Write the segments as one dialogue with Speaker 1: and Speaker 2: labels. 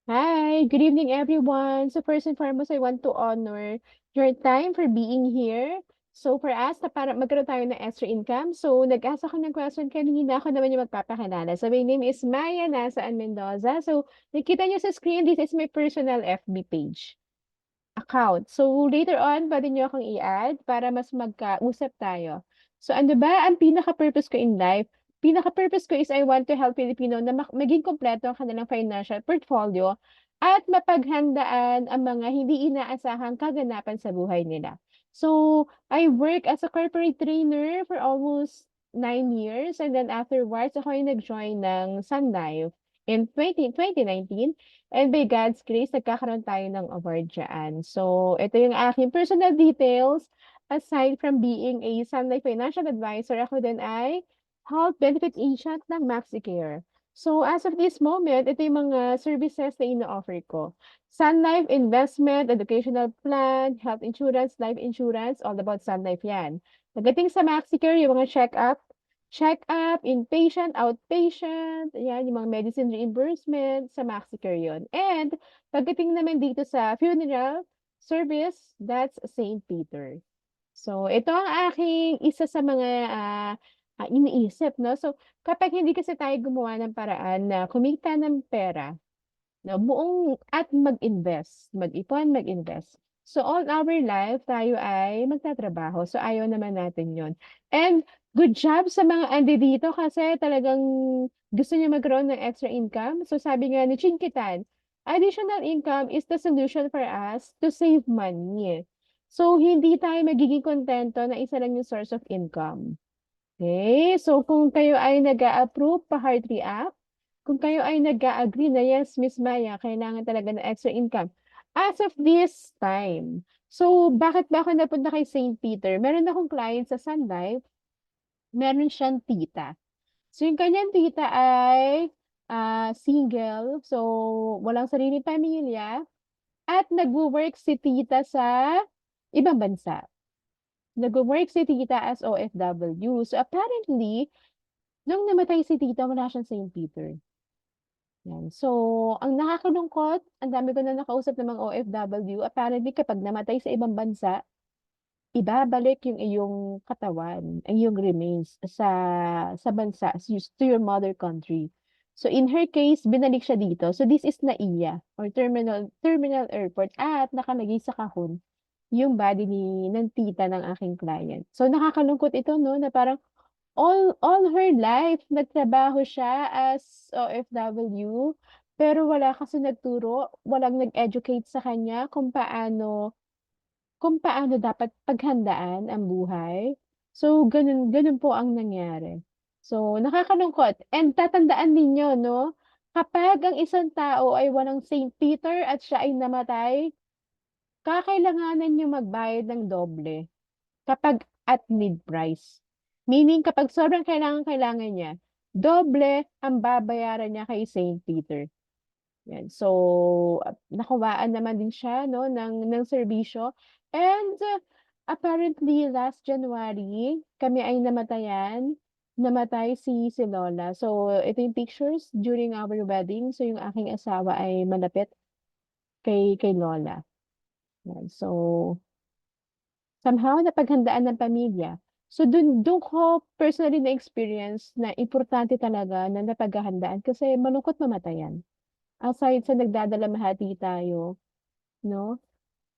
Speaker 1: Hi, good evening everyone. So first and foremost, I want to honor your time for being here. So for us, na para magkaroon tayo ng extra income. So nag-ask ako ng question kanina, ako naman yung magpapakilala. So my name is Maya Nasaan Mendoza. So nakita niyo sa screen, this is my personal FB page account. So later on, pwede niyo akong i-add para mas magkausap tayo. So ano ba ang pinaka-purpose ko in life? Pinaka-purpose ko is I want to help Filipino na maging kompleto ang kanilang financial portfolio at mapaghandaan ang mga hindi inaasahang kaganapan sa buhay nila. So, I work as a corporate trainer for almost 9 years and then afterwards ako ay nag-join ng Sun Life in 2019. And by God's grace, nagkakaroon tayo ng award dyan. So, ito yung aking personal details. Aside from being a Sun Life Financial Advisor, ako din ay health benefit agent ng MaxiCare. So, as of this moment, ito yung mga services na ino-offer ko. Sun Life Investment, Educational Plan, Health Insurance, Life Insurance, all about Sun Life yan. Pagdating sa MaxiCare, yung mga check-up, inpatient, outpatient, ayan, yung mga medicine reimbursement, sa MaxiCare yun. And pagdating naman dito sa funeral service, that's St. Peter. So, ito ang aking isa sa mga iniisip, no? So, kapag hindi kasi tayo gumawa ng paraan na kumita ng pera, no, buong at mag-invest, mag-ipon, mag-invest. So all our life tayo ay magtatrabaho. So ayaw naman natin 'yon. And good job sa mga andi dito kasi talagang gusto niyo magkaroon ng extra income. So sabi nga ni Chinkitan, additional income is the solution for us to save money. So hindi tayo magiging kontento na isa lang yung source of income. Okay, so kung kayo ay nag-a-approve, pa-heart react. Kung kayo ay nag-a-agree na yes, Miss Maya, kailangan talaga ng extra income. As of this time, so bakit ba ako napunta kay St. Peter? Meron akong client sa Sun Life, meron siyang tita. So yung kanyang tita ay single, so walang sariling pamilya, at nagwo-work si tita sa ibang bansa. Nagwo-work si tita as OFW. So apparently, nung namatay si tita, wala siyang St. Peter. Yan. So, ang nakakalungkot, ang dami ko na nakausap ng mga OFW, apparently kapag namatay sa ibang bansa, ibabalik yung iyong katawan, ang iyong remains sa bansa, to your mother country. So in her case, binalik siya dito. So this is NAIA or terminal airport at nakalagay sa kahon yung body ng tita ng aking client. So nakakalungkot ito, no, na parang all her life nagtrabaho siya as OFW, pero wala kasi nagturo, walang nag-educate sa kanya kung paano dapat paghandaan ang buhay. So gano'n gano'n po ang nangyari. So nakakalungkot and tatandaan ninyo 'no, kapag ang isang tao ay walang St. Peter at siya ay namatay, kakailanganan niyong magbayad ng doble. Kapag at mid-price. Meaning kapag sobrang kailangang-kailangan niya, doble ang babayaran niya kay St. Peter. Yan. So, nakuhaan naman din siya 'no ng serbisyo and apparently last January kami ay namatay si Lola. So, ito yung pictures during our wedding. So, yung aking asawa ay malapit kay Lola. Yan. So, somehow napaghandaan ng pamilya. So dun ko personally na-experience na importante talaga na napaghahandaan kasi malungkot mamatayan. Aside sa nagdadalamhati tayo, 'no,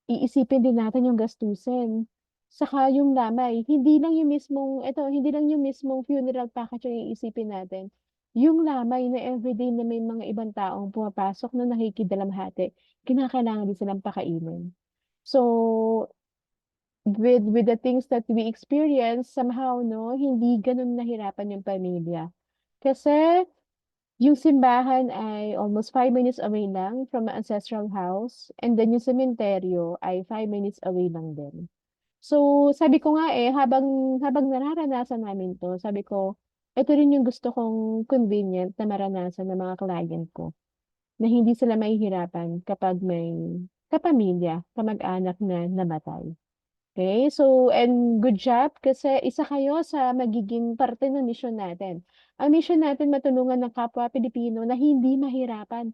Speaker 1: iisipin din natin yung gastusin. Saka yung lamay, hindi lang yung mismong funeral package yung iisipin natin. Yung lamay na everyday na may mga ibang taong pumapasok na nakikidalamhati, kinakailangan din silang pakainin. So, with the things that we experience, somehow, no, hindi gano'n nahirapan yung pamilya. Kasi yung simbahan ay almost 5 minutes away lang from my ancestral house, and then yung sementeryo ay 5 minutes away lang din. So, sabi ko nga eh, habang habang nararanasan namin 'to, sabi ko, ito rin yung gusto kong convenient na maranasan ng mga client ko, na hindi sila mahihirapan kapag may kapamilya, kamag-anak na namatay. Okay, so and good job kasi isa kayo sa magiging parte ng mission natin. Ang mission natin matulungan ng kapwa Pilipino na hindi mahirapan,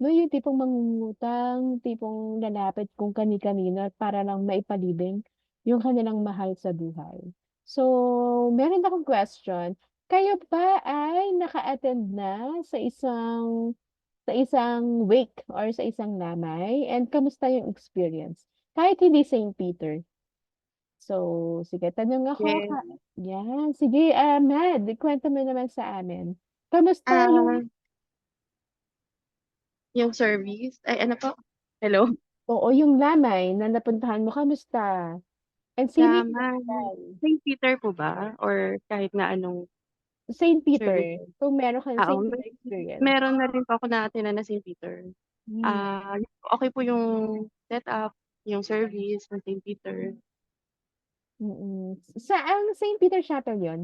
Speaker 1: No, yung tipong mangungutang, tipong lalapit kung kani-kanino para lang maipalibing yung kanilang mahal sa buhay. So, meron akong question. Kayo ba ay naka-attend na sa isang wake or sa isang lamay? And kamusta yung experience? Kahit hindi Saint Peter. So, sige, tanong ako.
Speaker 2: Yes.
Speaker 1: Yan, sige, Mad, kwento mo naman sa amin. Kamusta
Speaker 2: Ah,
Speaker 1: yung,
Speaker 2: yung service, ay ano po? Hello?
Speaker 1: oo, yung lamay na napuntahan mo, kamusta? And sino yung
Speaker 2: Laman.
Speaker 1: nagdal?
Speaker 2: St. Peter po ba? Or kahit na anong
Speaker 1: Saint
Speaker 2: service?
Speaker 1: Peter. Kung meron kang
Speaker 2: Oo,
Speaker 1: Saint Peter experience.
Speaker 2: meron na rin po ako na na St. Peter.
Speaker 1: Hmm.
Speaker 2: Okay po yung setup, yung service ng St. Peter.
Speaker 1: Mm. Saang Saint Peter Chapel yon?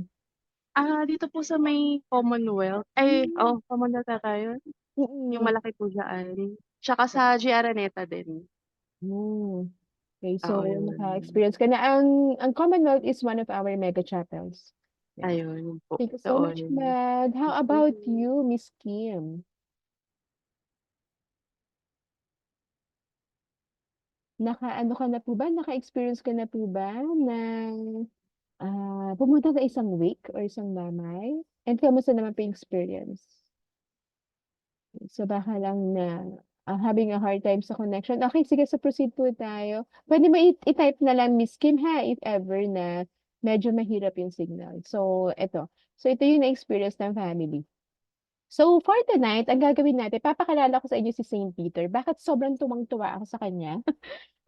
Speaker 2: Dito po sa may Commonwealth. Ay,
Speaker 1: Hmm.
Speaker 2: oh, Commonwealth ata yun. Yung
Speaker 1: Mm.
Speaker 2: malaki po dyan. Tsaka sa G. Araneta din.
Speaker 1: Hmm. Okay,
Speaker 2: Oo,
Speaker 1: so
Speaker 2: yun.
Speaker 1: naka-experience ka na. Ang Commonwealth is one of our mega chapels. Yeah.
Speaker 2: Ayun yun po,
Speaker 1: Thank you so much,
Speaker 2: doon.
Speaker 1: Mad. How about you, Miss Kim? Naka-ano ka na po ba? Naka-experience ka na po ba na pumunta sa isang wake or isang lamay? And kamusta naman po yung experience? So baka lang na having a hard time sa connection. Okay, sige, so proceed po tayo. Pwede mo i-type na lang Miss Kim ha, if ever na medyo mahirap yung signal. So, eto. So, ito yung na-experience ng family. So, for tonight, ang gagawin natin, papakilala ko sa inyo si Saint Peter. Bakit sobrang tuwang-tuwa ako sa kanya?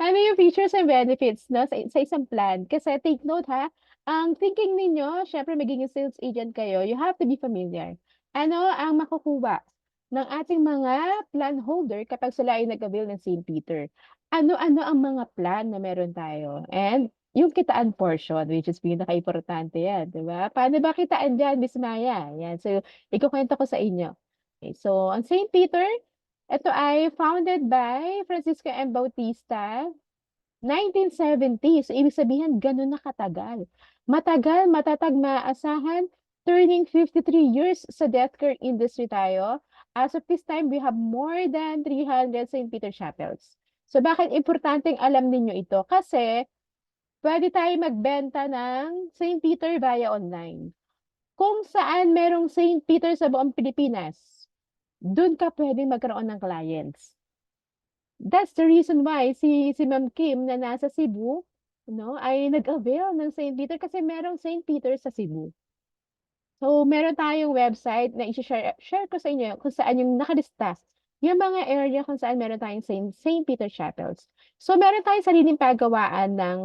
Speaker 1: Ano yung features and benefits, no, sa isang plan? Kasi take note ha, ang thinking ninyo, syempre magiging sales agent kayo, you have to be familiar. Ano ang makukuha ng ating mga plan holder kapag sila ay nag-avail ng St. Peter? Ano-ano ang mga plan na meron tayo? And yung kitaan portion, which is pinaka-importante yan, di ba? Paano ba kitaan dyan, Miss Maya? Yan, so ikukwento ko sa inyo. Okay, so, ang St. Peter, ito ay founded by Francisco M. Bautista, 1970. So, ibig sabihin, ganun na katagal. Matagal, matatag, maaasahan, turning 53 years sa death care industry tayo. As of this time, we have more than 300 St. Peter chapels. So, bakit importanteng alam ninyo ito? Kasi, pwede tayo magbenta ng St. Peter via online. Kung saan merong St. Peter sa buong Pilipinas, doon ka pwede magkaroon ng clients. That's the reason why si Ma'am Kim na nasa Cebu, no, ay nag-avail ng St. Peter kasi merong St. Peter sa Cebu. So, meron tayong website na share ko sa inyo kung saan yung nakalista yung mga area kung saan meron tayong St. Peter Chapels. So, meron tayong sariling pagawaan ng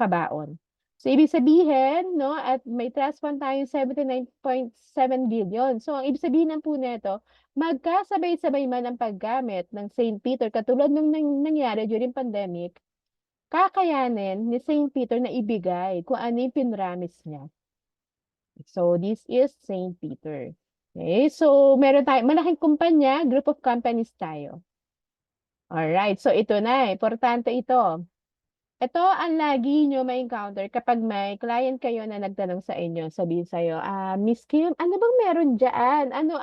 Speaker 1: kabaon. So, ibig sabihin, no, at may trust fund tayong 79.7 billion. So, ang ibig sabihin ng po neto, magkasabay-sabay man ang paggamit ng St. Peter, katulad nung nangyari during pandemic, kakayanin ni St. Peter na ibigay kung ano yung pinramis niya. So, this is St. Peter. Okay, so meron tayo, malaking kumpanya, group of companies tayo. Alright, so ito na, importante ito. Ito ang lagi nyo ma-encounter kapag may client kayo na nagtanong sa inyo, sabihin sa'yo, Miss Kim, ano bang meron dyan? Ano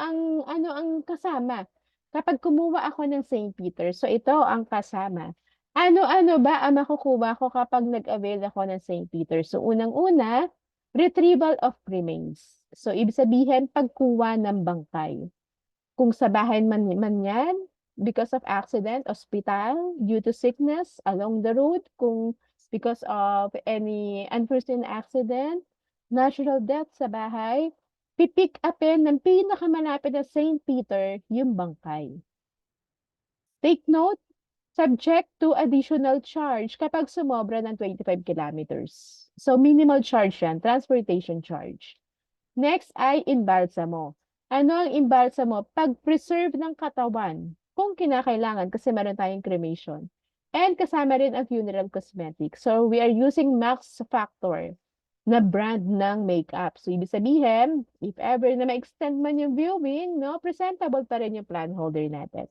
Speaker 1: ang kasama? Kapag kumuha ako ng St. Peter, so ito ang kasama. Ano-ano ba ang makukuha ko kapag nag-avail ako ng St. Peter? So unang-una, retrieval of remains. So ibig sabihin, pagkuha ng bangkay. Kung sa bahay man yan, because of accident, hospital, due to sickness along the road, kung because of any unforeseen accident, natural death sa bahay, pipick upin ng pinakamalapit na St. Peter yung bangkay. Take note, subject to additional charge kapag sumobra ng 25 kilometers. So minimal charge yan, transportation charge. Next ay imbalsamo. Ano ang imbalsamo? Pag-preserve ng katawan kung kinakailangan kasi meron tayong cremation. And kasama rin ang funeral cosmetics. So we are using Max Factor na brand ng makeup. So ibig sabihin, if ever na ma-extend man yung viewing, no, presentable pa rin yung plan holder natin.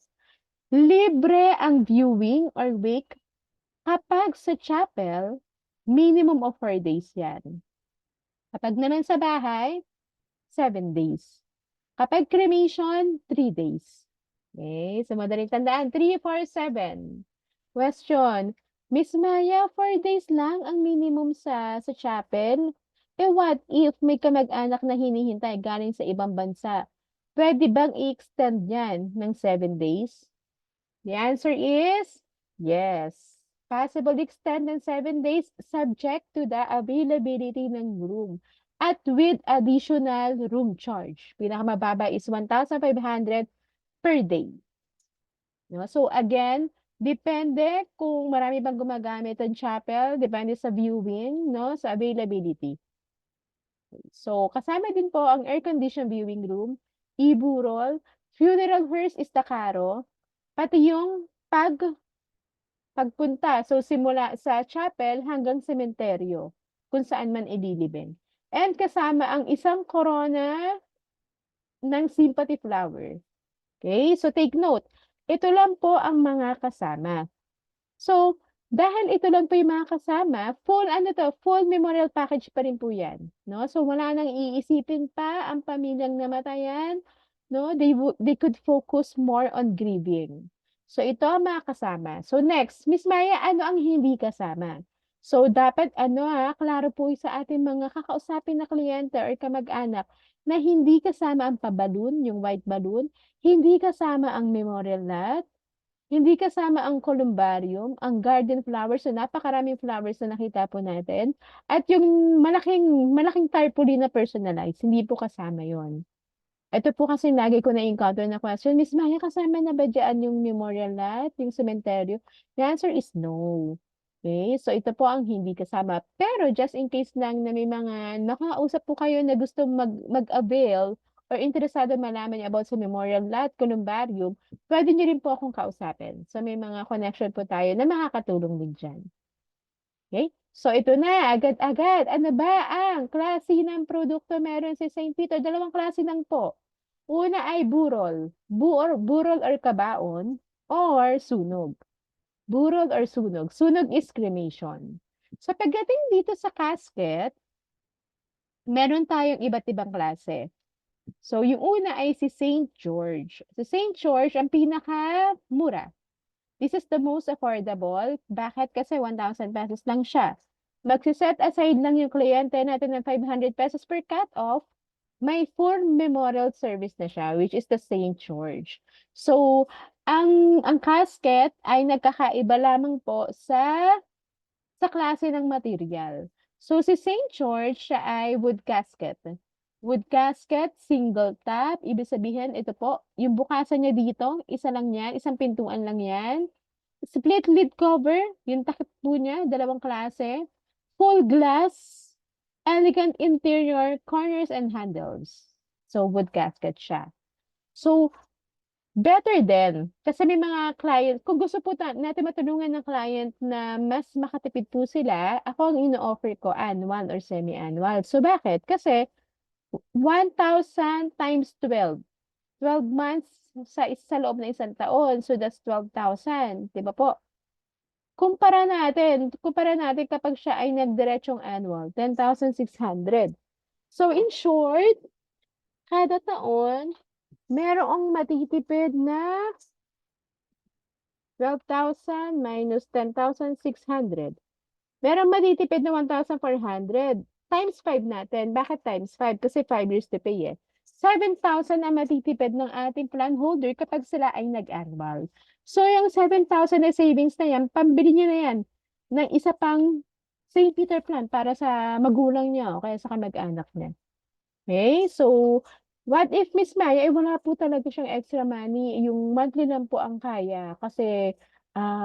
Speaker 1: Libre ang viewing or wake kapag sa chapel, minimum of 4 days yan. Kapag naman sa bahay, 7 days. Kapag cremation, 3 days. Okay, so madaling tandaan. 347. Question. Miss Maya, 4 days lang ang minimum sa chapel? What if may kamag-anak na hinihintay galing sa ibang bansa? Pwede bang i-extend yan ng 7 days? The answer is yes. Possible extend ng 7 days subject to the availability ng room at with additional room charge. Pinakamababa is 1,500 per day. No? So again, depende kung marami bang gumagamit ng chapel, depende sa viewing, no? Sa availability. So kasama din po ang air-conditioned viewing room, iburol, funeral hearse is the carro, pati yung pagpunta. So simula sa chapel hanggang sementeryo, kung saan man ililibing. And kasama ang isang korona ng sympathy flower. Okay? So take note, ito lang po ang mga kasama. So, dahil ito lang po yung mga kasama, full memorial package pa rin po yan. No? So, wala nang iisipin pa ang pamilyang namatayan. No? They could focus more on grieving. So, ito ang mga kasama. So, next, Miss Maya, ano ang hindi kasama? So, dapat, klaro po sa ating mga kakausapin na kliyente or kamag-anak na hindi kasama ang paballoon, yung white balloon, hindi kasama ang memorial lot, hindi kasama ang columbarium, ang garden flowers, so napakaraming flowers na nakita po natin, at yung malaking tarpaulin na personalized, hindi po kasama yon. Ito po kasi lagi ko na-encounter na question, Miss Maya, kasama na ba dyan yung memorial lot, yung cemetery? The answer is no. Okay, so ito po ang hindi kasama. Pero just in case lang na may mga nakausap po kayo na gusto mag-avail or interesado malaman about sa memorial lot, columbarium, pwede niyo rin po akong kausapin. So may mga connection po tayo na makakatulong din dyan. Okay? So ito na, agad-agad. Ano ba ang klase ng produkto meron si St. Peter? Dalawang klase lang po. Una ay burol. Burol or kabaon or sunog. Burol or sunog. Sunog is cremation. So pagdating dito sa casket, meron tayong iba't ibang klase. So yung una ay si St. George. Si St. George ang pinakamura. This is the most affordable. Bakit? Kasi 1,000 pesos lang siya. Magsiset aside lang yung kliyente natin ng 500 pesos per cut-off, may full memorial service na siya, which is the St. George. So, ang casket ay nagkakaiba lamang po sa klase ng material. So, si St. George, siya ay wood casket. Wood casket, single top. Ibig sabihin, ito po, yung bukasan niya dito, isa lang yan, isang pintuan lang yan. Split lid cover, yung takip po niya, dalawang klase. Full glass, elegant interior, corners and handles. So, wood gasket siya. So, better din. Kasi may mga client, kung gusto po natin matulungan ng client na mas makatipid po sila, ako ang ino-offer ko annual or semi-annual. So, bakit? Kasi 1,000 times 12. 12 months sa loob ng isang taon. So, that's 12,000. Diba po? Kumpara natin kapag siya ay nagdiretsong annual, 10,600. So, in short, kada taon, merong matitipid na 12,000 minus 10,600. Merong matitipid na 1,400. Times 5 natin. Bakit times 5? Kasi 5 years to pay eh. 7,000 ang matitipid ng ating plan holder kapag sila ay nag-annual. So, yung 7,000 na savings na yan, pambili niyo na yan ng isa pang St. Peter plan para sa magulang niya o kaya sa kamag-anak niya. Okay? So, what if Miss Maya, wala po talaga siyang extra money, yung monthly lang po ang kaya kasi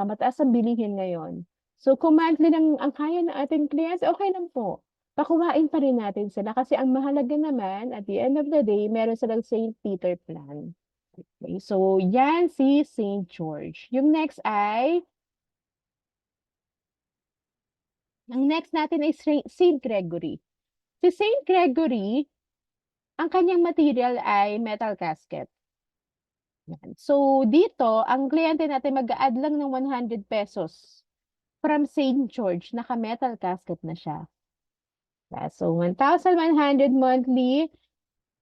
Speaker 1: mataas ang bilihin ngayon. So, kung monthly lang ang kaya ng ating kliyente, okay lang po. Pakuhain pa rin natin sila kasi ang mahalaga naman, at the end of the day, meron silang St. Peter plan. Okay, so yan si St. George. Yung next ay, ang next natin ay St. Gregory. Si St. Gregory, ang kanyang material ay metal casket. Yan. So, dito, ang kliyente natin mag-a-add lang ng 100 pesos from St. George, naka-metal casket na siya. Yeah, so, 1,100 monthly.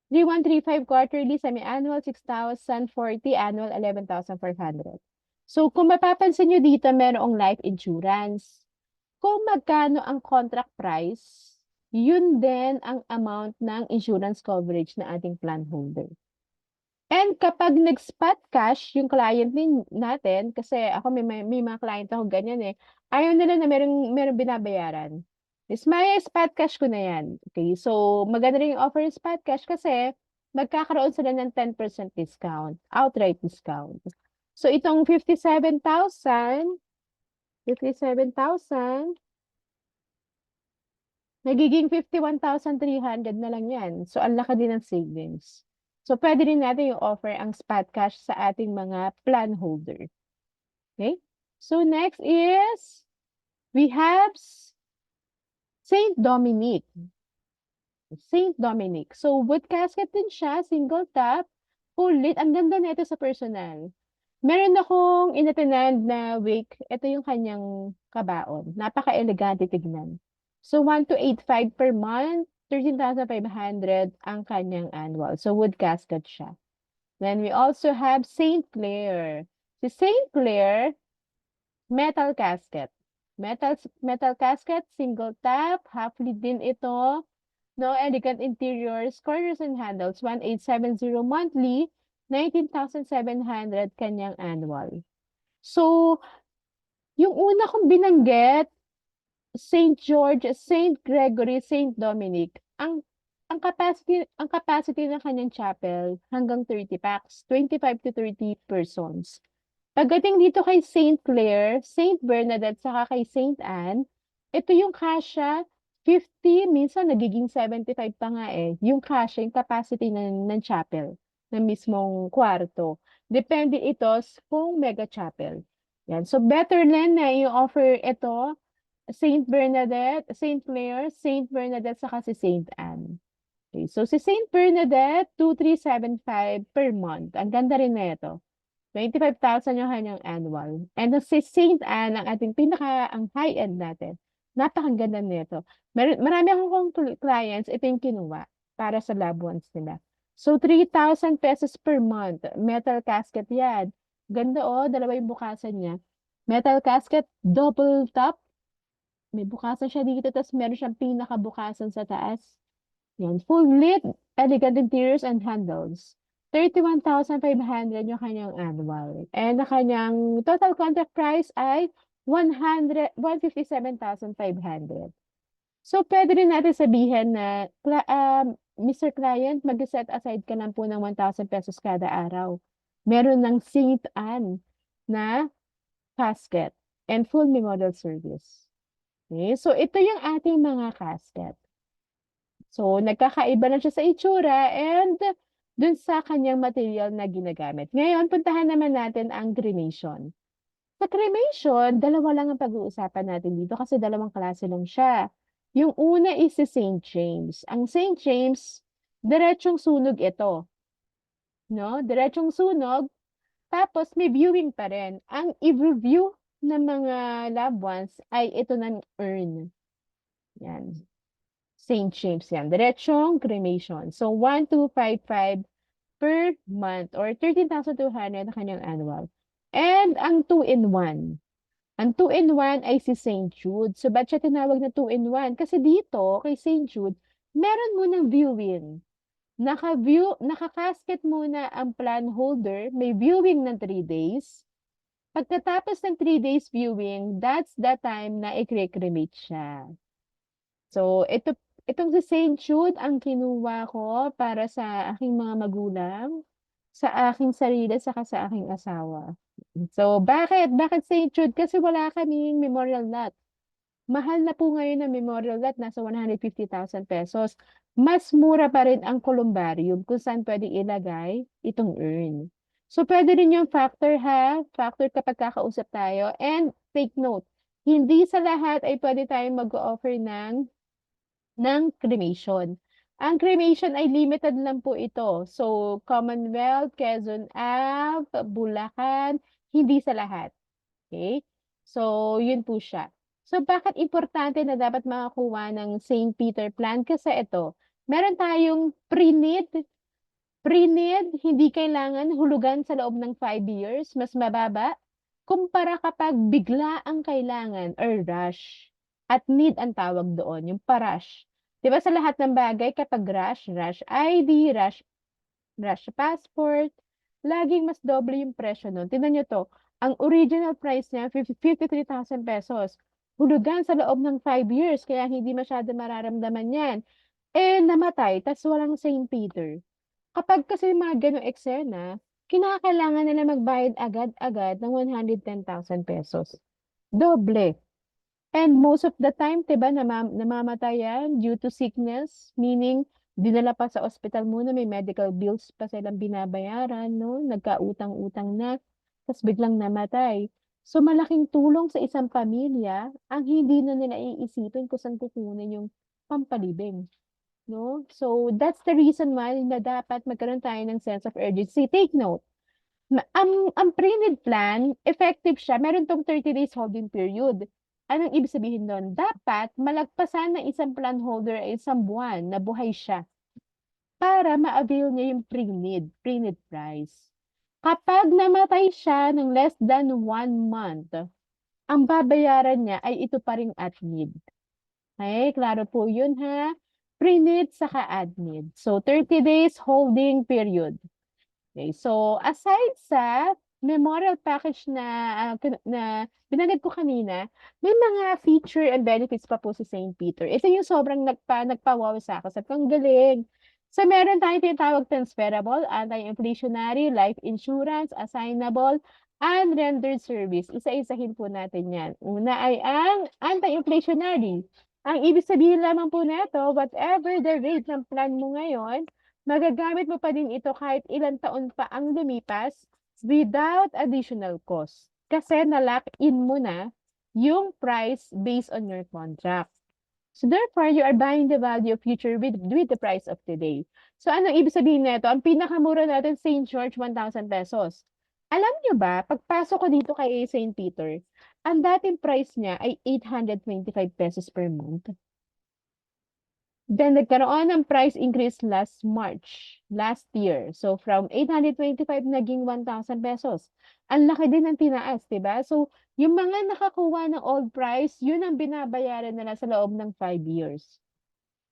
Speaker 1: 3135 quarterly, semi-annual 6,040, annual 11,400. So kung mapapansin nyo dito, merong life insurance. Kung magkano ang contract price, yun din ang amount ng insurance coverage na ating plan holder. And kapag nag-spot cash yung client natin, kasi ako may mga client ako ganyan eh, ayaw nila na merong binabayaran. Is may spot cash ko na yan. Okay, so maganda rin yung offer ng spot cash kasi magkakaroon sila ng 10% discount, outright discount. So itong 57,000, nagiging 51,300 na lang yan. So ang laki din ng savings. So, pwede rin natin yung offer ang spot cash sa ating mga plan holder. Okay? So, next is, we have Saint Dominic. Saint Dominic. So, wood casket din siya, single top, full lit. Ang ganda nito sa personal. Meron akong inattend na wake. Ito yung kanyang kabaon. Napaka-elegante tignan. So, 1,285 per month. 13,500 ang kanyang annual. So, wood casket siya. Then we also have St. Clair. Si St. Clair, metal casket. Metal casket, single tap, half lid din ito. No, elegant interiors, corners and handles, 1,870 monthly, 19,700 kanyang annual. So, yung una kong binanggit, St. George, St. Gregory, St. Dominic, ang capacity ng kanyang chapel hanggang 30 packs, 25 to 30 persons. Pagdating dito kay St. Clair, St. Bernadette, saka kay St. Anne, ito yung kasya 50, minsan nagiging 75 pa nga eh. Yung kasya, yung capacity ng chapel, ng mismong kwarto. Depende ito kung mega chapel. Yan. So better lang na i-offer ito Saint Bernadette, Saint Clair, Saint Bernadette, saka si Saint Anne. Okay, so si Saint Bernadette, 2,375 per month. Ang ganda rin na ito. 25,000 yung kanyang annual. And si Saint Anne, ang ating ang high-end natin. Napakaganda nito. Marami akong clients, ito yung kinuha para sa loved ones nila. So, 3,000 pesos per month. Metal casket yan. Ganda oh, dalawa yung bukasan niya. Metal casket, double top. May bukasan siya dito, tapos meron siyang pinakabukasan sa taas. Yan, full lit, elegant interiors and handles. 31,500 yung kanyang annual. And the kanyang total contract price ay 157,500. So, pwede rin natin sabihin na, Mr. Client, mag-set aside ka lang po ng 1,000 pesos kada araw. Meron ng Saint Anne na casket and full memorial service. Okay? So, ito yung ating mga casket. So, nagkakaiba na siya sa itsura and dun sa kanyang material na ginagamit. Ngayon, puntahan naman natin ang cremation. Sa cremation, dalawa lang ang pag-uusapan natin dito kasi dalawang klase lang siya. Yung una is si St. James. Ang St. James, diretsong sunog ito. No? Diretsong sunog, tapos may viewing pa rin. Ang i-view ng mga loved ones ay ito ng urn. Yan. St. James yan. Diretsong cremation. So, 1,255 per month or 13,200 na kanyang annual. And ang 2-in-1. Ang 2-in-1 ay si St. Jude. So, ba't siya tinawag na 2-in-1? Kasi dito, kay St. Jude, meron munang viewing. Nakakasket muna ang plan holder. May viewing ng 3 days. Pagkatapos ng 3 days viewing, that's the time na i-cremate siya. So, itong si St. Jude ang kinuha ko para sa aking mga magulang, sa aking sarili, saka sa aking asawa. So, bakit? Bakit St. Jude? Kasi wala kaming memorial lot. Mahal na po ngayon ang memorial lot, nasa 150,000 pesos. Mas mura pa rin ang columbarium kung saan pwedeng ilagay itong urn. So, pwede rin yung factor ha, factor kapag kakausap tayo. And take note, hindi sa lahat ay pwede tayong mag-offer ng cremation. Ang cremation ay limited lang po ito. So, Commonwealth, Quezon Ave, Bulacan, hindi sa lahat. Okay? So, yun po siya. So, bakit importante na dapat makakuha ng St. Peter plan? Kasi ito, meron tayong pre-need Pre-need, hindi kailangan hulugan sa loob ng 5 years, mas mababa, kumpara kapag bigla ang kailangan or rush. At need ang tawag doon, yung pa-rush. 'Di ba sa lahat ng bagay kapag rush, rush ID, rush passport, laging mas doble yung presyo nun. Tingnan niyo 'to, ang original price niya 53,000 pesos. Hulugan sa loob ng 5 years kaya hindi masyado mararamdaman 'yan. Eh, namatay ta's walang Saint Peter. Kapag kasi mga gano'ng eksena, kinakailangan nila magbayad agad-agad ng 110,000 pesos. Doble. And most of the time, 'di ba, namamatay yan due to sickness, meaning dinala pa sa ospital muna, may medical bills pa silang binabayaran, 'no, nagkautang-utang na, ta's biglang namatay. So, malaking tulong sa isang pamilya ang hindi na nila iisipin kung saan kukunin yung pampalibing. 'No? So, that's the reason why na dapat magkaroon tayo ng sense of urgency. Take note, ang pre-need plan, effective siya, meron 'tong 30 days holding period. Anong ibig sabihin nun? Dapat malagpasan ng isang plan holder ay isang buwan na buhay siya para ma-avail niya yung pre-need price. Kapag namatay siya ng less than 1 month, ang babayaran niya ay ito pa ring at need. Okey, klaro po yun ha. Pre-need saka ad-need. So, 30 days holding period. Okay, so aside sa memorial package na, na binanggit ko kanina, may mga feature and benefits pa po si Saint Peter. Ito yung sobrang nagpa-wow sa akin. Sabi ko, ang galing. So, meron tayong tinatawag transferable, anti-inflationary, life insurance, assignable, and rendered service. Isa-isahin po natin yan. Una ay ang anti-inflationary. Ang ibig sabihin lamang po nito, whatever the rate ng plan mo ngayon, magagamit mo pa din ito kahit ilang taon pa ang lumipas without additional cost. Kasi na-lock in mo na yung price based on your contract. So therefore, you are buying the value of future with the price of today. So anong ibig sabihin nito? Ang pinakamura natin, St. George, 1,000 pesos. Alam nyo ba, pagpasok ko dito kay St. Peter, ang dating price niya ay 825 pesos per month. Then nagkaroon ng price increase last March, last year. So from 825 naging 1,000 pesos. Ang laki din ng tinaas, 'di ba? So yung mga nakakuha ng old price, yun ang binabayaran nila sa loob ng 5 years.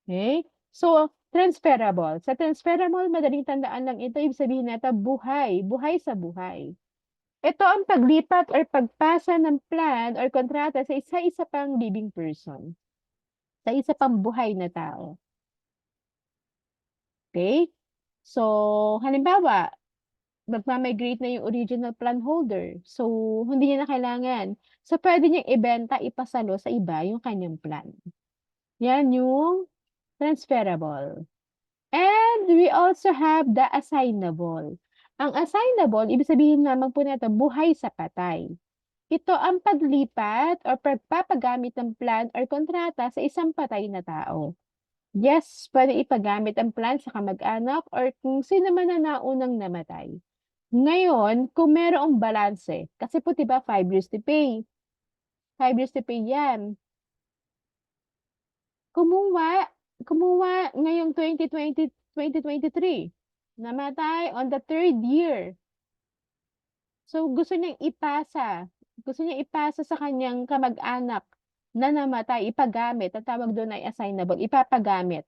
Speaker 1: Okay? So transferable. Sa transferable, madaling tandaan lang ito, ibig sabihin nito buhay, buhay sa buhay. Ito ang paglipat or pagpasa ng plan or kontrata sa isa-isa pang living person, sa isa pang buhay na tao. Okay? So, halimbawa, magma-migrate na yung original plan holder. So, hindi niya na kailangan. So, pwede niyang ibenta, ipasalo sa iba yung kanyang plan. Yan yung transferable. And we also have the assignable. Ang assignable, ibig sabihin naman po nito, buhay sa patay. Ito ang paglipat o pagpapagamit ng plan or kontrata sa isang patay na tao. Yes, pwede ipagamit ang plan sa kamag-anak or kung sino man ang naunang namatay. Ngayon, kung merong balanse, kasi po 'di ba 5 years to pay. 5 years to pay 'yan. Kumuha, kumuha ngayong 2023. Namatay on the 3rd year. So gusto niyang ipasa sa kanyang kamag-anak na namatay, ipagamit, ang tawag doon ay assignable, ipapagamit.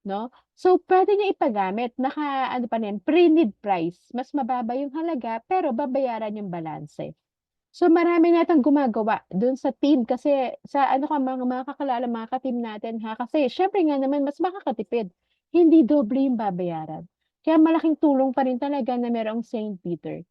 Speaker 1: 'No? So, puwede niya ipagamit naka-ano pa rin, pre-need price. Mas mababa yung halaga pero babayaran yung balanse. So, marami na 'tong gumagawa dun sa team kasi sa ano ka mga kakilala, mga ka-team natin ha, kasi siyempre nga naman mas makakatipid. Hindi doble yung babayaran. Kaya malaking tulong pa rin talaga na merong Saint Peter.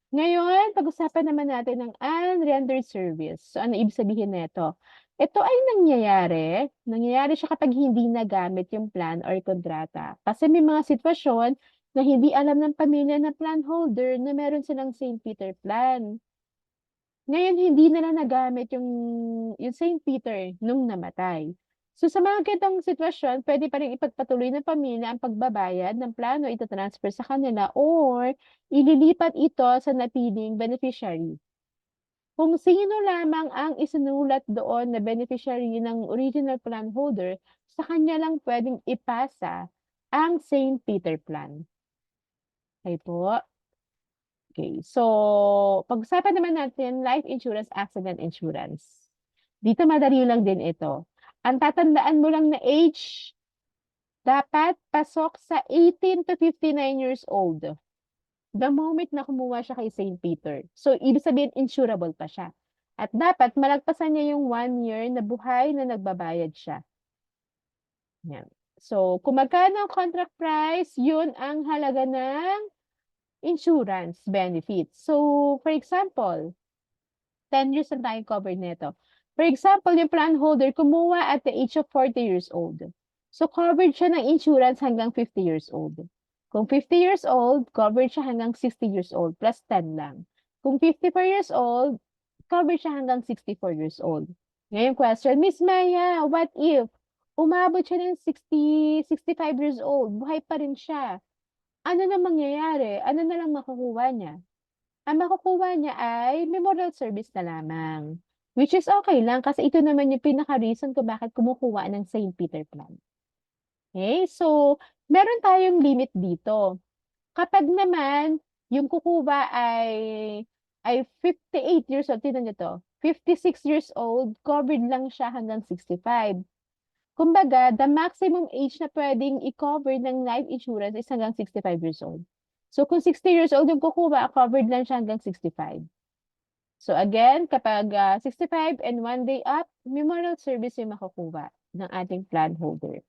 Speaker 1: Ngayon, pag-usapan naman natin ang unrendered service. So, ano ibig sabihin nito? Ito ay nangyayari siya kapag hindi nagamit yung plan or kontrata. Kasi may mga sitwasyon na hindi alam ng pamilya na plan holder na meron silang St. Peter plan. Ngayon, hindi nila nagamit yung St. Peter nung namatay. So, sa mga ganitong sitwasyon, pwede pa rin ipagpatuloy ng pamilya ang pagbabayad ng plano, ita-transfer sa kanila or ililipat ito sa napiling beneficiary. Kung sino lamang ang isinulat doon na beneficiary ng original plan holder, sa kanya lang pwedeng ipasa ang St. Peter plan. Okay po. Okay, so pag-usapan naman natin life insurance, accident insurance. Dito madali lang din ito. Ang tatandaan mo lang na age, dapat pasok sa 18 to 59 years old. The moment na kumuha siya kay St. Peter. So, ibig sabihin, insurable pa siya. At dapat malagpasan niya yung 1 year na buhay na nagbabayad siya. Yan. So, kung magkano ang contract price, yun ang halaga ng insurance benefits. So, for example, 10 years na tayong covered nito. For example, yung plan holder kumuha at the age of 40 years old. So, covered siya ng insurance hanggang 50 years old. Kung 50 years old, covered siya hanggang 60 years old, plus 10 lang. Kung 54 years old, covered siya hanggang 64 years old. Ngayon question, Miss Maya, what if umabot siya ng 60, 65 years old, buhay pa rin siya? Ano na mangyayari? Ano na lang makukuha niya? Ang makukuha niya ay memorial service na lamang. Which is okay lang kasi ito naman yung pinaka-reason kung bakit kumukuha ng St. Peter Plan. Okay? So, meron tayong limit dito. Kapag naman yung kukuha ay 58 years old, tingnan niyo to. 56 years old, covered lang siya hanggang 65. Kumbaga, the maximum age na pwedeng i-cover ng life insurance is hanggang 65 years old. So, kung 60 years old yung kukuha, covered lang siya hanggang 65. So, again, kapag 65 and 1 day up, memorial service yung makukuha ng ating plan holder.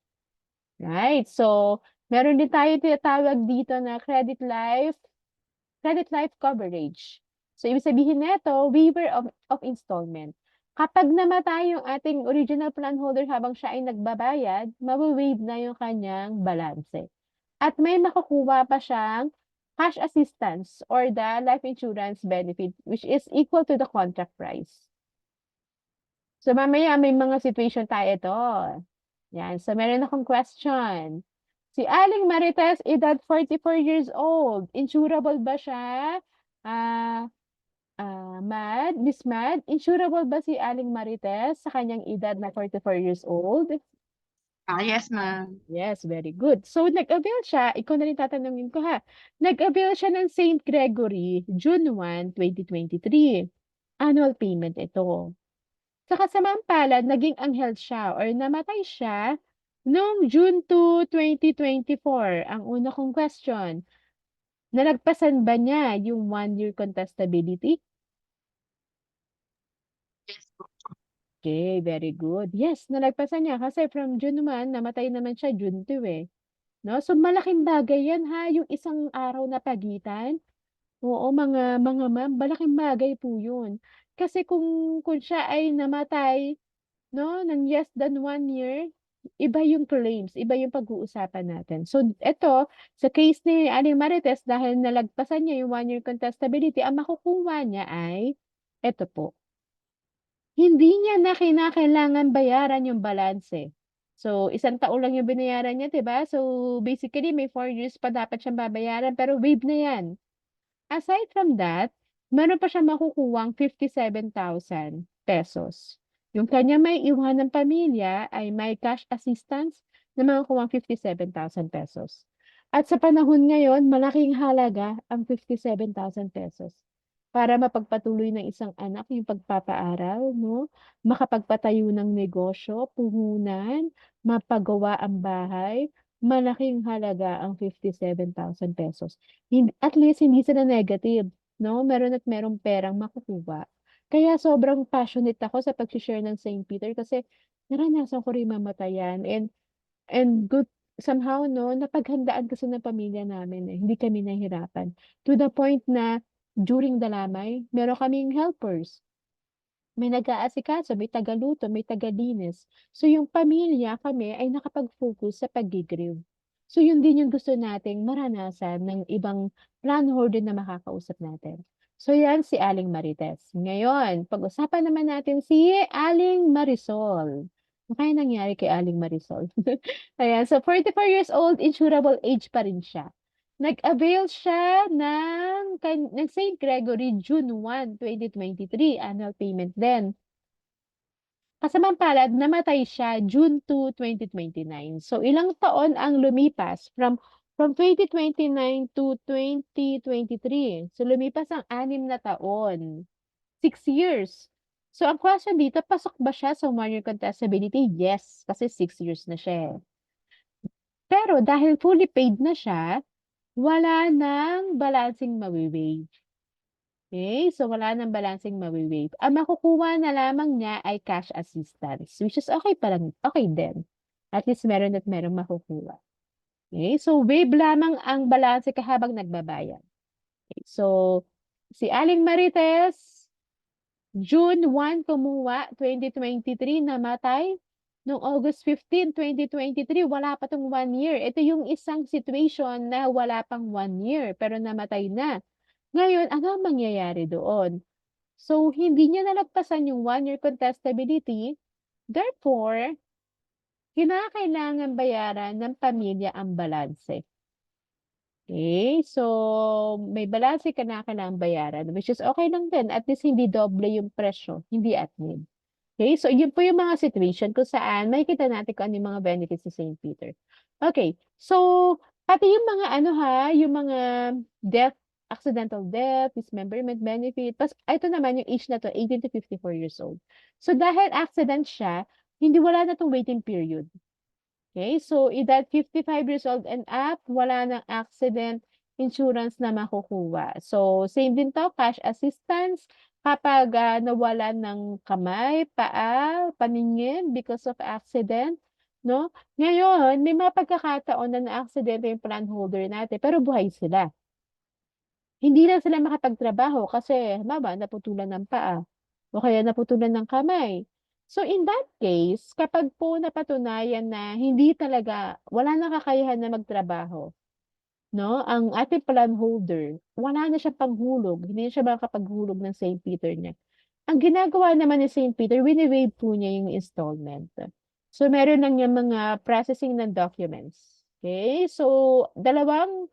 Speaker 1: Right? So, meron din tayo tinatawag dito na credit life coverage. So, ibig sabihin nito, waiver of installment. Kapag namatay yung ating original plan holder habang siya ay nagbabayad, mawawave na yung kanyang balanse. At may makukuha pa siyang cash assistance or the life insurance benefit which is equal to the contract price. So, mamaya may mga situation tayo ito. Yan. So, meron akong question. Si Aling Marites, edad 44 years old. Insurable ba siya? Ah, Miss Mad, insurable ba si Aling Marites sa kanyang edad na 44 years old?
Speaker 2: Yes, ma'am.
Speaker 1: Yes, very good. So, nag-avail siya, ikaw na rin tatanungin ko ha. Nag-avail siya ng St. Gregory, June 1, 2023. Annual payment ito. Sa kasamang palad, naging anghel siya or namatay siya noong June 2, 2024. Ang una kong question, nalagpasan ba niya yung 1 year contestability?
Speaker 2: Yes po.
Speaker 1: Okay, very good. Yes, nalagpasan niya kasi from June 1, namatay naman siya June 2 eh. No? So malaking bagay yan ha, yung isang araw na pagitan. Oo, mga ma'am, malaking bagay po yun. Kasi kung siya ay namatay, no, ng less than 1 year, iba yung claims, iba yung pag-uusapan natin. So, eto, sa case ni Aling Marites, dahil nalagpasan niya yung 1 year contestability, ang makukuha niya ay, eto po, hindi niya na kinakailangan bayaran yung balanse. So, 1 taon lang yung binayaran niya, 'di ba? So, basically, may 4 years pa dapat siyang babayaran, pero waive na yan. Aside from that, meron pa siyang makukuhang 57,000 pesos. Yung kanya may iwan ng pamilya ay may cash assistance na makukuhang 57,000 pesos. At sa panahon ngayon, malaking halaga ang 57,000 pesos para mapagpatuloy ng isang anak yung pagpapaaral, no? Makapagpatayo ng negosyo, puhunan, mapagawa ang bahay, malaking halaga ang 57,000 pesos. At least hindi sila negative, no? Meron at merong perang makukuha. Kaya sobrang passionate ako sa pag-share ng St. Peter kasi naranasan ko rin mamatayan and good somehow, no, napaghandaan kasi ng pamilya namin eh. Hindi kami nahirapan. To the point na during the lamay, meron kaming helpers. May nag-aasikaso, may tagaluto, may tagalinis. So yung pamilya kami ay nakapag-focus sa pag-grieve. So yun din yung gusto nating maranasan ng ibang plan holder na makakausap natin. So yan si Aling Marites. Ngayon, pag-usapan naman natin si Aling Marisol. Ano kaya nangyari kay Aling Marisol? Ayan, so 44 years old, insurable age pa rin siya. Nag-avail siya ng St. Gregory June 1, 2023, annual payment din. Kasamang palad, namatay siya June 2, 2029. So, ilang taon ang lumipas from From 2029 to 2023. So, lumipas ang 6 na taon. 6 years. So, ang question dito, pasok ba siya sa 1-year contestability? Yes, kasi 6 years na siya, eh. Pero dahil fully paid na siya, wala ng balancing mawi-waive. Okay? So, wala ng balancing mawi-waive. Ang makukuha na lamang niya ay cash assistance, which is okay pa lang, okay din. At least meron at merong makukuha. Okay? So, waive lamang ang balanse ka habang nagbabayad. Okay? So, si Aling Marites, June 1 kumuha, 2023, namatay. Noong August 15, 2023, wala pa tong 1 year. Ito yung isang situation na wala pang 1 year, pero namatay na. Ngayon, ano ang mangyayari doon? So, hindi niya nalagpasan yung 1-year contestability. Therefore, kinakailangan bayaran ng pamilya ang balanse. Okay? So, may balanse ka na kailangang bayaran, which is okay lang din. At least hindi doble yung presyo, hindi admin. Okay? So, yun po yung mga situation kung saan makikita natin kung ano yung mga benefits sa St. Peter. Okay. So, pati yung mga ano ha, yung mga death, accidental death, dismemberment benefit. Pas, ito naman yung age na to, 18 to 54 years old. So, dahil accident siya, hindi wala na tong waiting period. Okay, so edad 55 years old and up, wala ng accident insurance na makukuha. So, same din to, cash assistance kapag nawala ng kamay, paa, paningin because of accident, no? Ngayon, may mga pagkakataon na na-aksidente yung plan holder natin, pero buhay sila. Hindi lang sila makapagtrabaho kasi, halimbawa, naputulan ng paa o kaya naputulan ng kamay. So, in that case, kapag po napatunayan na hindi talaga, wala na kakayahan na magtrabaho, no, ang ating plan holder, wala na siyang panghulog, hindi na siya makapaghulog ng St. Peter niya. Ang ginagawa naman ni St. Peter, wini-waive po niya yung installment. So, meron lang yung mga processing ng documents. Okay? So, dalawang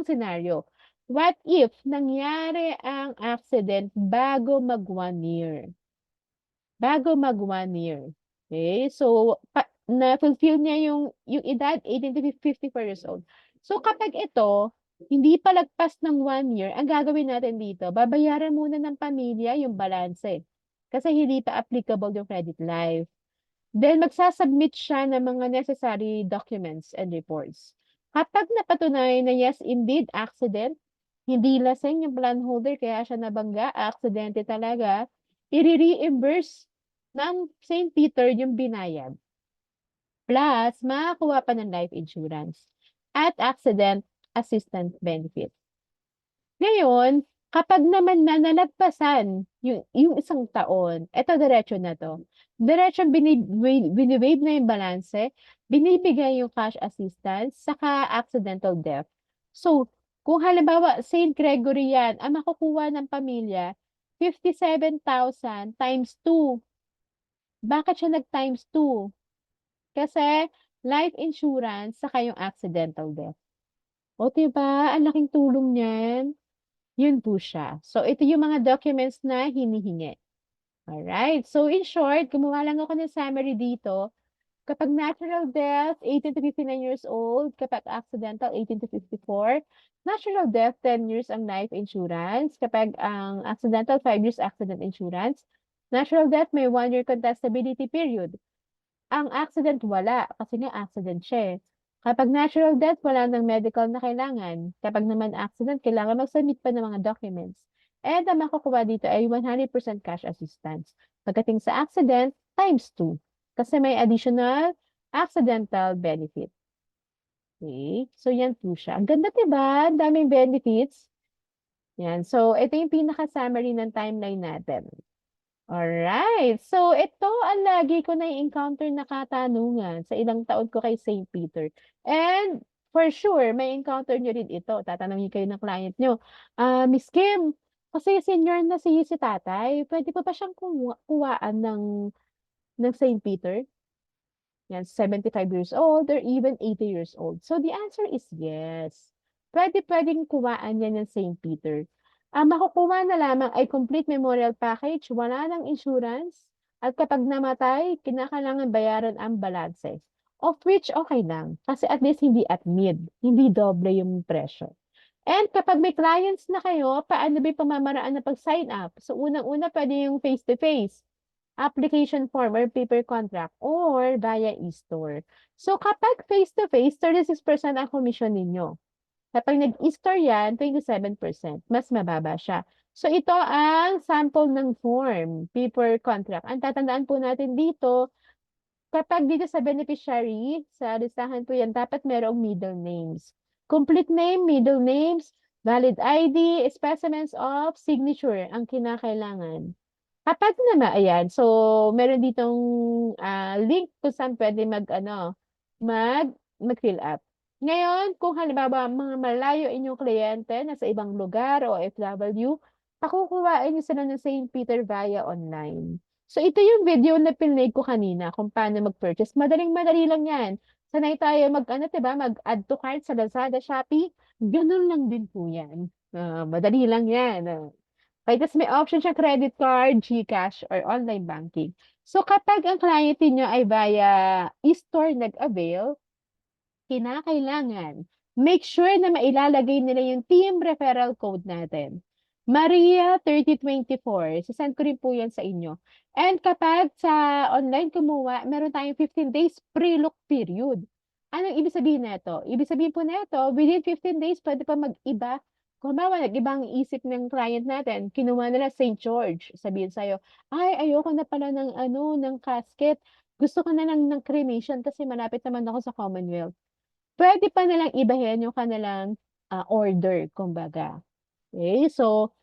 Speaker 1: scenario. What if nangyari ang accident bago mag 1 year? Bago mag 1 year. Okay? So, na-fulfill niya yung edad, 18 to 54 years old. So, kapag ito, hindi pa lagpas ng 1 year, ang gagawin natin dito, babayaran muna ng pamilya yung balanse. Kasi hindi pa applicable yung credit life. Then, magsasubmit siya ng mga necessary documents and reports. Kapag napatunayan na yes, indeed, accident, hindi lasing yung plan holder, kaya siya nabangga, aksidente talaga, i-reimburse ng St. Peter yung binayad. Plus, makakuha pa ng life insurance at accident assistance benefit. Ngayon, kapag naman na nalagpasan yung 1 taon, eto diretso na to. Diretso bini-waive na yung balanse, binibigay yung cash assistance, saka accidental death. So, kung halimbawa, St. Gregory yan, ang makukuha ng pamilya, 57,000 times 2. Bakit siya nag-times 2? Kasi life insurance saka yung accidental death. O, diba? Ang laking tulong niyan. Yun po siya. So, ito yung mga documents na hinihingi. Alright. So, in short, gumawa lang ako ng summary dito. Kapag natural death, 18 to 59 years old. Kapag accidental, 18 to 54. Natural death, 10 years ang life insurance. Kapag ang accidental, 5 years accident insurance. Natural death, may 1-year contestability period. Ang accident, wala. Kasi nga accident siya eh. Kapag natural death, wala ng medical na kailangan. Kapag naman accident, kailangan mag-submit pa ng mga documents. And ang makukuha dito ay 100% cash assistance. Pagdating sa accident, times 2. Kasi may additional accidental benefit. Okay? So, yan po siya. Ang ganda, diba? Ang daming benefits. Yan. So, ito yung pinaka-summary ng timeline natin. Alright. So, ito ang lagi ko na-encounter na katanungan sa ilang taon ko kay St. Peter. And for sure, may encounter nyo rin ito. Tatanungin kayo ng client nyo. Miss Kim, kasi senior na si tatay, pwede pa ba siyang kuwaan ng St. Peter? Yan, 75 years old or even 80 years old. So, the answer is yes. Pwedeng kuwaan yan ng St. Peter. Ang makukuha na lamang ay complete memorial package, wala ng insurance, at kapag namatay, kinakailangan bayaran ang balanse. of which okay lang. Kasi at least hindi at mid, hindi doble yung presyo. And kapag may clients na kayo, paano ba yung pamamaraan na pag-sign up? So, unang-una, pwede yung face-to-face, application form or paper contract, or via e-store. So, kapag face-to-face, 36% ang commission ninyo. Kapag nag-e-store yan, 27%. Mas mababa siya. So, ito ang sample ng form, paper contract. Ang tatandaan po natin dito, kapag dito sa beneficiary, sa listahan po yan, dapat merong middle names. Complete name, middle names, valid ID, specimens of signature ang kinakailangan. Kapag naman, ayan, so meron ditong link kung saan pwede mag-fill up. Ngayon, kung halimbawa mga malayo inyong kliyente, nasa ibang lugar o FW, pakukuhain niyo sila ng St. Peter via online. So, ito yung video na pinlay ko kanina kung paano mag-purchase. Madaling-madali lang yan. Sanay tayo diba, mag-add to cart sa Lazada, Shopee. Ganun lang din po yan. Madali lang yan. Okay, tapos may option siya credit card, GCash, or online banking. So, kapag ang client niyo ay via e-store nag-avail, kinakailangan make sure na mailalagay nila yung team referral code natin. Maria 3024. Sasend ko rin po yan sa inyo. And kapag sa online kumuha, meron tayong 15 days pre-look period. Anong ibig sabihin nito? Ibig sabihin po nito, within 15 days, pwede pa mag-iba. Kung bawa, nag-ibang isip ng client natin, kinuha nila St. George. Sabihin sa'yo, ay, ayoko na pala ng casket. Gusto ko na lang ng cremation kasi malapit naman ako sa Commonwealth. Pwede pa nilang ibahin yung kanilang order, kumbaga. Okay? So,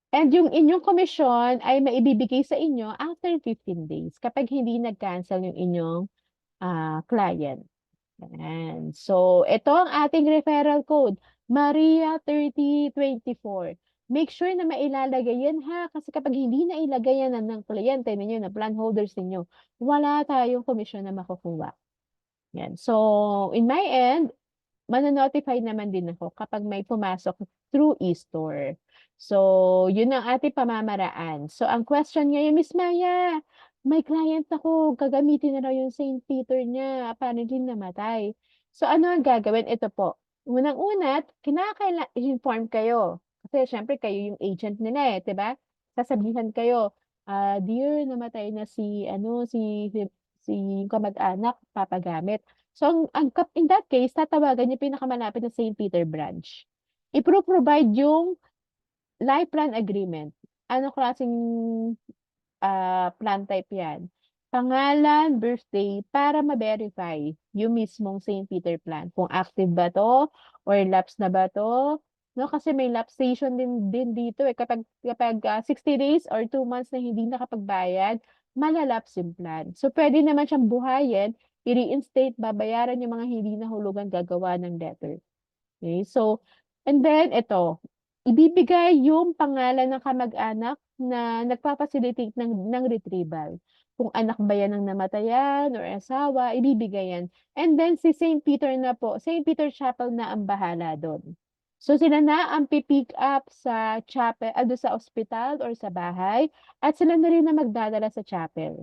Speaker 1: and yung inyong komisyon ay maibibigay sa inyo after 15 days kapag hindi nag-cancel yung inyong client. Yan. So, ito ang ating referral code, Maria 3024. Make sure na mailalagay yan ha, kasi kapag hindi na ilagay yan ng kliyente ninyo, na plan holders ninyo, wala tayong komisyon na makukuha. Yan. So, in my end, notify naman din ako kapag may pumasok through e-store. So, yun ang ating pamamaraan. So, ang question ngayon, Miss Maya, may client ako, gagamitin na raw yung St. Peter niya, apparently namatay. So, ano ang gagawin? Ito po. Unang-unat, inform kayo. Kasi syempre kayo yung agent nila 'di ba? Sasabihan kayo, dear, namatay na si kamag-anak, papagamit. So, in that case, tatawagan yung pinakamalapit na St. Peter branch. I-provide yung life plan agreement. Ano klaseng plan type yan? Pangalan, birthday, para ma-verify yung mismong St. Peter plan. Kung active ba to or lapse na ba to. No, kasi may lapsation din dito kapag 60 days or 2 months na hindi nakapagbayad, malalapse yung plan. So, pwede naman siyang buhayin, i-reinstate, babayaran yung mga hindi nahulugan, gagawa ng letter. Okay? So, and then, ito, ibibigay yung pangalan ng kamag-anak na nagpa-facilitate ng retrieval. Kung anak ba yan ng namatayan or asawa, ibibigay yan. And then, si St. Peter na po, St. Peter Chapel na ang bahala doon. So, sila na ang pipick up sa chapel, doon sa ospital or sa bahay, at sila na rin na magdadala sa chapel.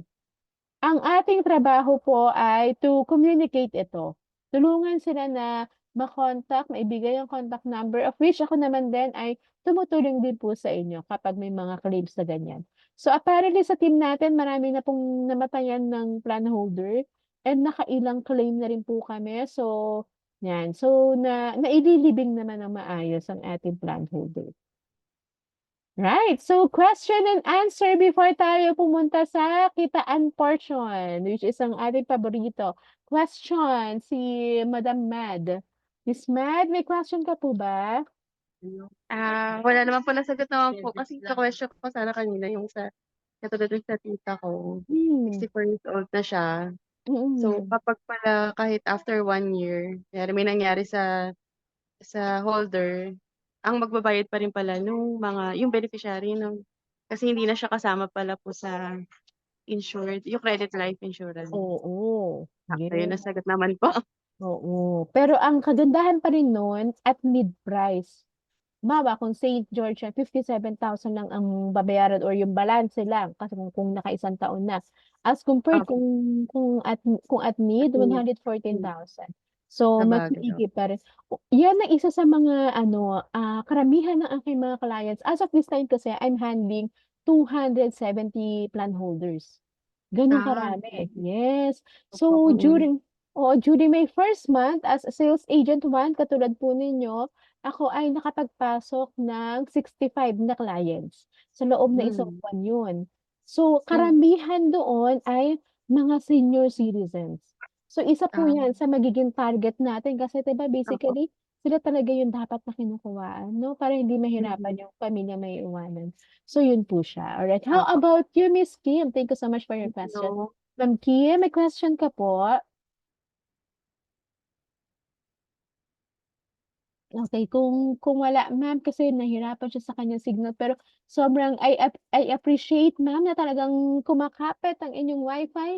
Speaker 1: Ang ating trabaho po ay to communicate ito. Tulungan sila na maibigay ang contact number, of which ako naman din ay tumutulong din po sa inyo kapag may mga claims na ganyan. So apparently sa team natin, marami na pong namatayan ng plan holder and nakailang claim na rin po kami. So, yan. So, naililibing naman ng maayos ang ating plan holder. Right. So, question and answer before tayo pumunta sa kitaan portion, which is ang ating paborito. Question, si Madam Mad. Miss Mad, may question ka po ba?
Speaker 2: Wala naman po, nasagot naman po kasi ka-question ko sana kanina yung katulad yung sa tita ko,
Speaker 1: Hmm.
Speaker 2: 64 years old na siya. So,
Speaker 1: Mm.
Speaker 2: kapag pala kahit after 1 year, kunyari may nangyari sa holder, ang magbabayad pa rin pala yung beneficiary kasi hindi na siya kasama pala po sa insured, yung credit life insurance.
Speaker 1: Oo.
Speaker 2: Sakto yun,
Speaker 1: Yes.
Speaker 2: nasagot naman po.
Speaker 1: Oo. Pero ang kagandahan pa rin nun, at mid-price. Halimbawa, kung St. George yan, 57,000 lang ang babayaran or yung balance lang kasi kung naka-isang taon na. As compared
Speaker 2: Opo,
Speaker 1: kung at
Speaker 2: at
Speaker 1: need,
Speaker 2: least. Hmm,
Speaker 1: 114,000. So, mas
Speaker 2: sabagay,
Speaker 1: maigi
Speaker 2: opo.
Speaker 1: pa rin. Yan ang isa sa mga karamihan ng aking mga clients. As of this time kasi, I'm handling 270 plan holders. Gano'n
Speaker 2: Okay.
Speaker 1: karami, yes.
Speaker 2: Opo,
Speaker 1: So,
Speaker 2: mm.
Speaker 1: during my first month as a sales agent 1 katulad po ninyo, ako ay nakapagpasok ng 65 na clients sa loob ng isang
Speaker 2: Hmm,
Speaker 1: buwan 'yun. So,
Speaker 2: hmm,
Speaker 1: karamihan doon ay mga senior citizens. So, isa po
Speaker 2: ah,
Speaker 1: 'yan sa magiging target natin kasi 'di ba
Speaker 2: opo,
Speaker 1: basically sila talaga yung dapat na kinukuhaan 'no, para hindi
Speaker 2: mm,
Speaker 1: mahirapan yung pamilyang maiiwanan. So, yun po siya, alright. How
Speaker 2: opo.
Speaker 1: about you, Miss Kim? Thank you so much for your
Speaker 2: Thank
Speaker 1: question.
Speaker 2: you.
Speaker 1: Ma'am Kim, may question ka po? Okey, kung wala ma'am kasi nahirapan siya sa kanyang signal pero sobrang I appreciate ma'am na talagang kumakapit ang inyong WiFi.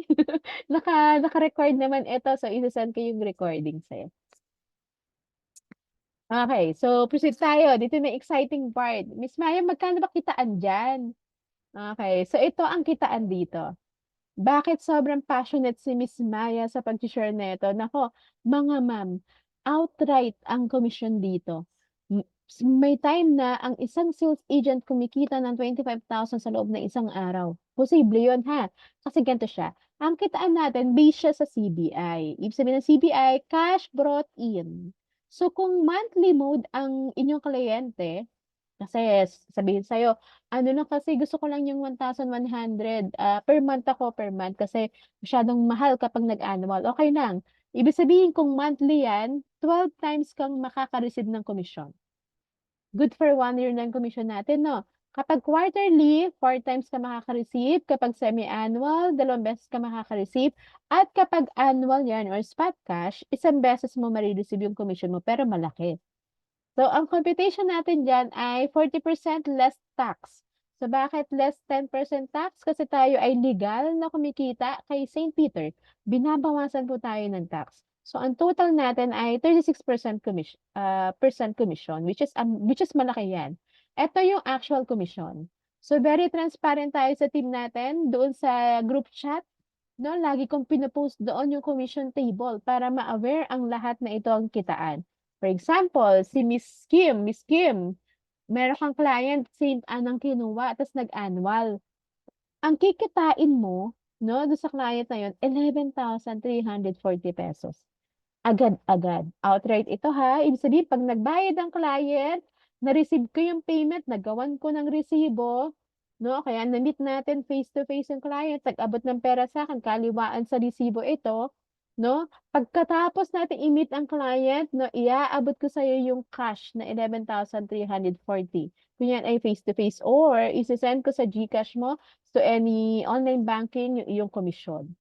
Speaker 1: Naka-record naman ito so ise-send ko yung recording sa'yo. Okey, so proceed tayo dito na exciting part. Miss Maya, magkano ba kitaan diyan? Okey, so ito ang kitaan dito. Bakit sobrang passionate si Miss Maya sa pagse-share nito? Naku, mga ma'am, outright ang komisyon dito. May time na ang isang sales agent kumikita ng 25,000 sa loob ng isang araw. Posible 'yun ha, kasi ganito siya, ang kitaan natin base siya sa CBI. Ibig sabihin ng CBI, cash brought in. So kung monthly mode ang inyong kliyente kasi sabihin sa'yo, ano lang kasi gusto ko lang yung 1,100, per month ako, per month kasi masyadong mahal kapag nag-annual, okey lang. Ibig sabihin kung monthly yan, 12 times kang makaka-receive ng komisyon. Good for 1 year na yung komisyon natin 'no. Kapag quarterly, 4 times ka makaka-receive, kapag semi-annual, 2 beses ka makaka-receive, at kapag annual yan or spot cash, 1 beses mo mare-receive yung komisyon mo pero malaki. So, ang computation natin diyan ay 40% less tax. So, bakit less 10% tax? Kasi tayo ay legal na kumikita kay St. Peter. Binabawasan po tayo ng tax. So, ang total natin ay 36% percent commission, which is malaki yan. Ito yung actual commission. So, very transparent tayo sa team natin doon sa group chat. No, lagi kong pino-post doon yung commission table para ma-aware ang lahat na ito ang kitaan. For example, si Miss Kim, meron kang client, Saint Anne ang kinuha, tapos nag-annual. Ang kikitain mo, no, doon sa client na yun, 11,340 pesos. Agad-agad. Outright ito ha. Ibig sabihin, pag nagbayad ang client, na-receive ko yung payment, nagawan ko ng resibo, no? Kaya na-meet natin face-to-face yung client, nag-abot ng pera sa akin, kaliwaan sa resibo ito, no? Pagkatapos natin i-meet ang client, no, iaabot ko sa'yo yung cash na 11,340. Kung yan ay face-to-face or isi-send ko sa GCash mo to any online banking yung iyong komisyon.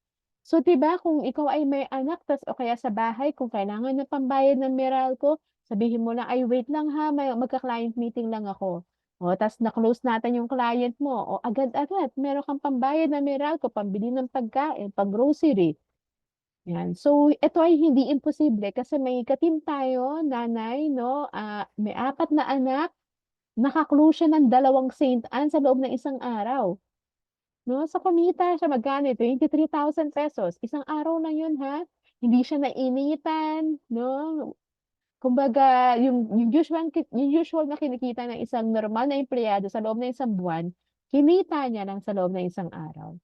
Speaker 1: So, 'di ba kung ikaw ay may anak tas o kaya sa bahay kung kailangan ng pambayad ng Meralco, sabihin mo lang, "Ay wait lang ha, magka-client meeting lang ako." O tas na-close natin yung client mo, o agad-agad meron kang pambayad ng Meralco, pambili ng pagkain, pang-grocery, 'yan. So, ito ay hindi imposible kasi may ka-team tayo, nanay 'no, may 4 na anak, naka-close siya ng 2 Saint Anne sa loob ng isang araw. 'No, so kumita siya magkano, 23,000 pesos, isang araw lang 'yun ha, hindi siya nainitan 'no. Kumbaga yung usual na kinikita ng isang normal na empleyado sa loob ng isang buwan, kinita niya lang sa loob ng isang araw,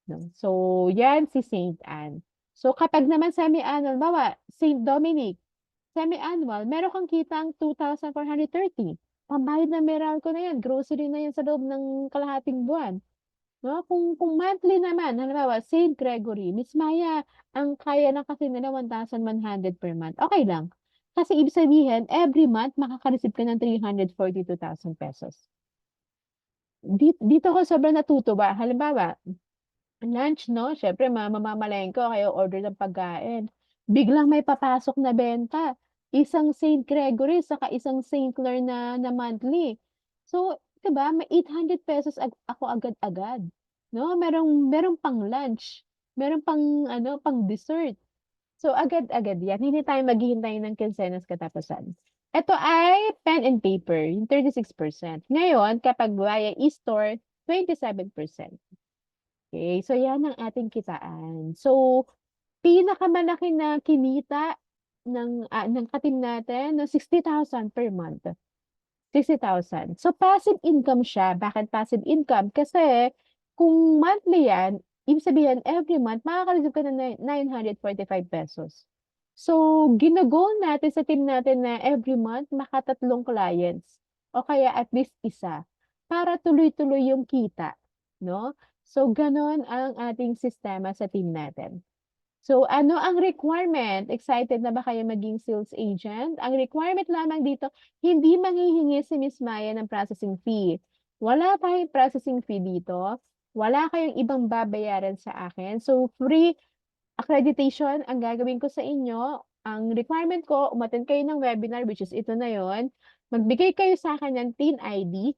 Speaker 1: 'no. So 'yan si Saint Anne. So kapag naman semi-annual, halimbawa Saint Dominic, semi-annual meron kang kitang 2,430, pambayad ng Meralco na 'yan, grocery na 'yan sa loob ng kalahating buwan. 'No, kung monthly naman, halimbawa Saint Gregory, Miss Maya, ang kaya lang kasi nila 1,100 per month, okey lang. Kasi ibig sabihin every month makaka-receive ka ng 342,000 pesos. Dito ako sobrang natutuwa, halimbawa, lunch 'no, siyempre mamamalengke o kaya order ng pagkain, biglang may papasok na benta, isang Saint Gregory saka isang Saint Clair na monthly. So, 'di ba may 800 pesos ako agad-agad, 'no? Merong pang-lunch, meron pang ano, pang-dessert. So, agad-agad 'yan, hindi tayo maghihintay ng kinsenas katapusan. Ito ay pen and paper, yung 36%. Ngayon, kapag via e-store, 27%. Okay, so yan ang ating kitaan. So, pinakamalaki na kinita ng ka-team natin na 60,000 per month. 60,000. So, passive income siya. Bakit passive income? Kasi, kung monthly yan, ibig sabihin, every month, makaka-receive ka ng 945 pesos. So, ginagol natin sa team natin na every month, makatatlong clients. O kaya at least isa. Para tuloy-tuloy yung kita. No? So, ganon ang ating sistema sa team natin. So, ano ang requirement? Excited na ba kayo maging sales agent? Ang requirement lamang dito, hindi manghihingi si Miss Maya ng processing fee. Wala tayong processing fee dito. Wala kayong ibang babayaran sa akin. So, free accreditation ang gagawin ko sa inyo. Ang requirement ko, umattend kayo ng webinar, which is ito na yon. Magbigay kayo sa akin ng TIN ID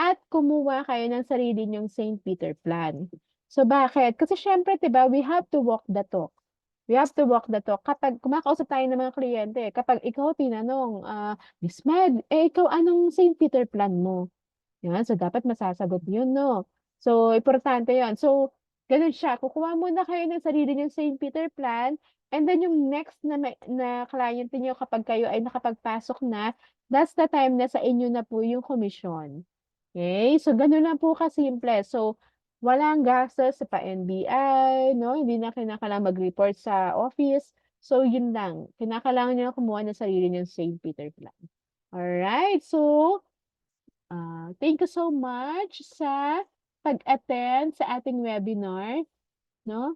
Speaker 1: at kumuha kayo ng sarili nyong St. Peter plan. So, bakit? Kasi syempre, diba, we have to walk the talk. We have to walk the talk. Kapag kumakausap tayo ng mga kliyente, kapag ikaw tinanong, Miss Med, ikaw anong St. Peter plan mo? Yan, so dapat masasagot yun, no? So, importante yun. So, ganun siya. Kukuha muna kayo ng sarili niyong St. Peter plan, and then yung next na client niyo kapag kayo ay nakapagpasok na, that's the time na sa inyo na po yung commission. Okay? So, ganun lang po kasimple. So, walang gastos sa pa-NBI, no? Hindi na kinakailangan mag-report sa office. So, yun lang. Kinakailangan niyo kumuha ng sarili niyong St. Peter plan. Alright, so, thank you so much sa pag-attend sa ating webinar, no?